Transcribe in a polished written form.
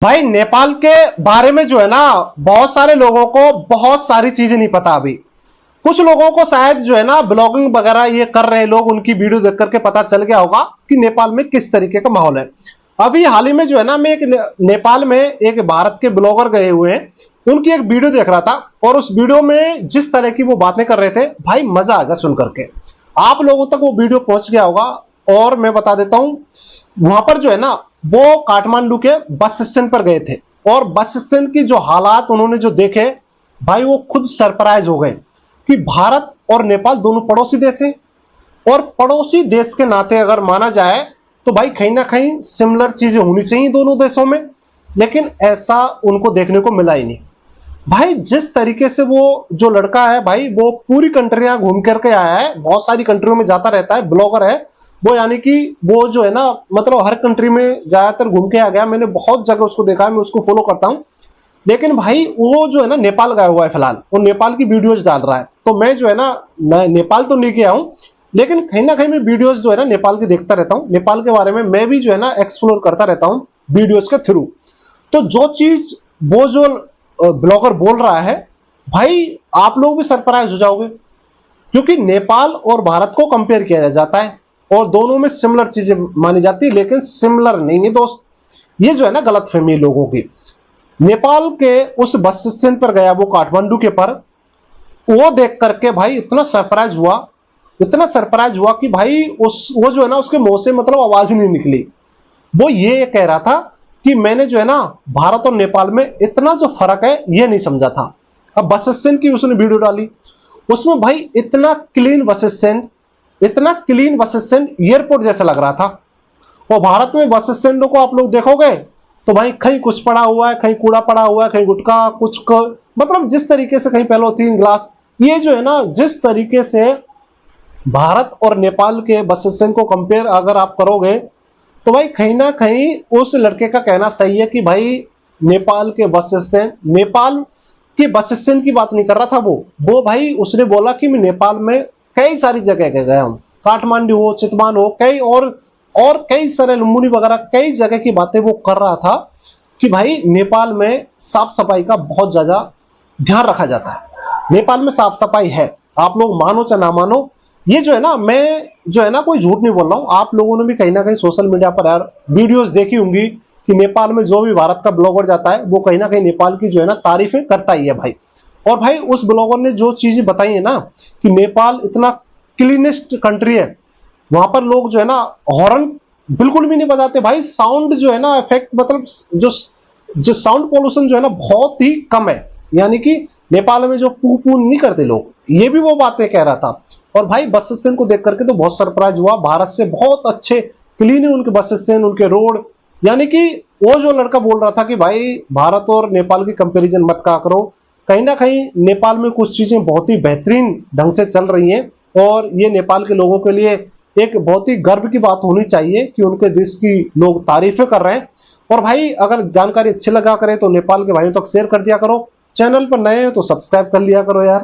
भाई नेपाल के बारे में जो है ना, बहुत सारे लोगों को बहुत सारी चीजें नहीं पता अभी। कुछ लोगों को शायद जो है ना ब्लॉगिंग वगैरह ये कर रहे लोग, उनकी वीडियो देख करके पता चल गया होगा कि नेपाल में किस तरीके का माहौल है। अभी हाल ही में जो है ना, मैं एक नेपाल में एक भारत के ब्लॉगर गए हुए हैं, उनकी एक वीडियो देख रहा था और उस वीडियो में जिस तरह की वो बातें कर रहे थे, भाई मजा आ गया सुन करके। आप लोगों तक वो वीडियो पहुंच गया होगा। और मैं बता देता हूं, वहां पर जो है ना, वो काठमांडू के बस स्टैंड पर गए थे और बस स्टैंड की जो हालात उन्होंने जो देखे, भाई वो खुद सरप्राइज हो गए कि भारत और नेपाल दोनों पड़ोसी देश हैं और पड़ोसी देश के नाते अगर माना जाए तो भाई कहीं ना कहीं सिमिलर चीजें होनी चाहिए दोनों देशों में, लेकिन ऐसा उनको देखने को मिला ही नहीं। भाई जिस तरीके से वो जो लड़का है भाई, वो पूरी कंट्रियां घूम करके आया है, बहुत सारी कंट्रियों में जाता रहता है, ब्लॉगर है वो, यानी कि वो जो है ना, मतलब हर कंट्री में ज्यादातर घूम के आ गया। मैंने बहुत जगह उसको देखा है, मैं उसको फॉलो करता हूं। लेकिन भाई वो जो है ना नेपाल गया हुआ है फिलहाल, वो नेपाल की वीडियोज डाल रहा है। तो मैं जो है ना, मैं नेपाल तो नहीं गया हूं, लेकिन कहीं ना कहीं मैं वीडियोज जो है ना नेपाल की देखता रहता हूं। नेपाल के बारे में मैं भी जो है ना एक्सप्लोर करता रहता हूं वीडियोज के थ्रू। तो जो चीज वो जो ब्लॉगर बोल रहा है, भाई आप लोग भी सरप्राइज हो जाओगे, क्योंकि नेपाल और भारत को कंपेयर किया जाता है और दोनों में सिमिलर चीजें मानी जाती है, लेकिन सिमिलर नहीं है दोस्त। ये जो है ना गलतफहमी लोगों की। नेपाल के उस बस स्टैंड पर गया वो काठमांडू के पर, वो देख करके भाई इतना सरप्राइज हुआ, इतना सरप्राइज हुआ कि भाई उस वो जो है ना उसके मुंह से मतलब आवाज ही नहीं निकली। वो ये कह रहा था कि मैंने जो है ना भारत और नेपाल में इतना जो फर्क है ये नहीं समझा था। अब बस स्टैंड की उसने वीडियो डाली, उसमें भाई इतना क्लीन बस स्टैंड, इतना क्लीन बस स्टैंड, एयरपोर्ट जैसा लग रहा था। और भारत में बस स्टैंडों को आप लोग देखोगे तो भाई कहीं कुछ पड़ा हुआ है, कहीं कूड़ा पड़ा हुआ है, कहीं गुटखा मतलब जिस तरीके से कहीं पॉलीथीन ग्लास, ये जो है ना जिस तरीके से भारत और नेपाल के बस स्टैंड को कंपेयर अगर आप करोगे, तो भाई कहीं ना कहीं उस लड़के का कहना सही है कि भाई नेपाल के बस स्टैंड, नेपाल के बस स्टैंड की बात नहीं कर रहा था वो भाई उसने बोला कि मैं नेपाल में कई सारी जगह गया हूं, काठमांडू हो, चितमान हो, कई और कई सारे लुम्बिनी वगैरह कई जगह की बातें वो कर रहा था कि भाई नेपाल में साफ सफाई का बहुत ज्यादा ध्यान रखा जाता है। नेपाल में साफ सफाई है, आप लोग मानो चाहे ना मानो। ये जो है ना, मैं जो है ना कोई झूठ नहीं बोल रहा हूं, आप लोगों ने भी कहीं ना कहीं सोशल मीडिया पर यार वीडियोस देखी होंगी कि नेपाल में जो भी भारत का ब्लॉगर जाता है वो कहीं ना कहीं नेपाल की जो है ना तारीफें करता ही है भाई। और भाई उस ब्लॉगर ने जो चीजें बताई है ना कि नेपाल इतना क्लीनेस्ट कंट्री है, वहां पर लोग जो है ना हॉर्न बिल्कुल भी नहीं बजाते भाई, साउंड जो है ना इफेक्ट, मतलब जो जो साउंड पोल्यूशन जो है ना बहुत ही कम है, यानी कि नेपाल में जो पू पू नहीं करते लोग, ये भी वो बातें कह रहा था। और भाई बस स्टैंड को देख करके तो बहुत सरप्राइज हुआ, भारत से बहुत अच्छे क्लीन है उनके बस स्टैंड, उनके रोड, यानी कि वो जो लड़का बोल रहा था कि भाई भारत और नेपाल की कंपैरिजन मत करो, कहीं ना कहीं नेपाल में कुछ चीजें बहुत ही बेहतरीन ढंग से चल रही हैं और ये नेपाल के लोगों के लिए एक बहुत ही गर्व की बात होनी चाहिए कि उनके देश की लोग तारीफें कर रहे हैं। और भाई अगर जानकारी अच्छी लगा करे तो नेपाल के भाइयों तक शेयर कर दिया करो, चैनल पर नए हो तो सब्सक्राइब कर लिया करो यार।